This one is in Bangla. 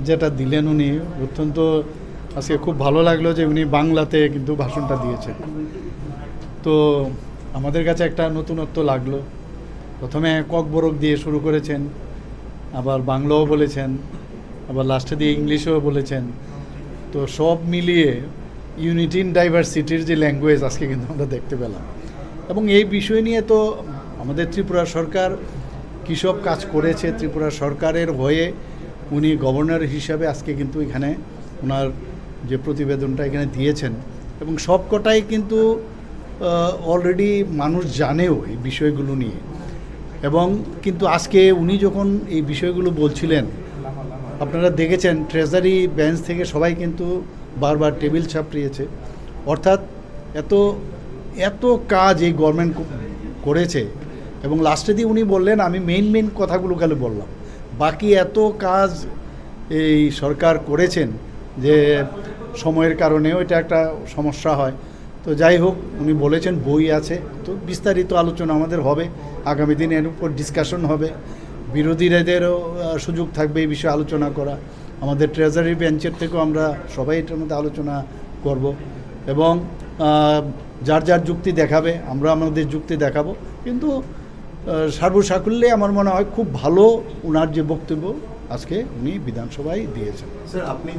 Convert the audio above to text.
যেটা দিলেন উনি অত্যন্ত আজকে খুব ভালো লাগলো যে উনি বাংলাতে কিন্তু ভাষণটা দিয়েছেন। তো আমাদের কাছে একটা নতুনত্ব লাগলো। প্রথমে ককবরক দিয়ে শুরু করেছেন, আবার বাংলাও বলেছেন, আবার লাস্টে দিয়ে ইংলিশও বলেছেন। তো সব মিলিয়ে ইউনিটি ইন ডাইভার্সিটির যে ল্যাঙ্গুয়েজ আজকে কিন্তু আমরা দেখতে পেলাম। এবং এই বিষয় নিয়ে তো আমাদের ত্রিপুরা সরকার কী সব কাজ করেছে, ত্রিপুরা সরকারের হয়ে উনি গভর্নর হিসাবে আজকে কিন্তু এখানে ওনার যে প্রতিবেদনটা এখানে দিয়েছেন, এবং সবকটাই কিন্তু অলরেডি মানুষ জানেও এই বিষয়গুলো নিয়ে। এবং কিন্তু আজকে উনি যখন এই বিষয়গুলো বলছিলেন, আপনারা দেখেছেন ট্রেজারি বেঞ্চ থেকে সবাই কিন্তু বারবার টেবিল চাপড়িয়েছে। অর্থাৎ এত এত কাজ এই গভর্নমেন্ট করেছে, এবং লাস্টে দিয়ে উনি বললেন আমি মেইন কথাগুলো খালি বললাম, বাকি এত কাজ এই সরকার করেছেন যে সময়ের কারণেও এটা একটা সমস্যা হয়। তো যাই হোক, উনি বলেছেন বই আছে, তো বিস্তারিত আলোচনা আমাদের হবে আগামী দিনে, এর উপর ডিসকাশন হবে। বিরোধীদেরও সুযোগ থাকবে এই বিষয়ে আলোচনা করা। আমাদের ট্রেজারি বেঞ্চের থেকেও আমরা সবাই এটার মধ্যে আলোচনা করব, এবং যার যার যুক্তি দেখাবে, আমরা আমাদের যুক্তি দেখাবো। কিন্তু সর্বসাকুল্যে আমার মনে হয় খুব ভালো ওনার যে বক্তব্য আজকে উনি বিধানসভায় দিয়েছেন। স্যার, আপনি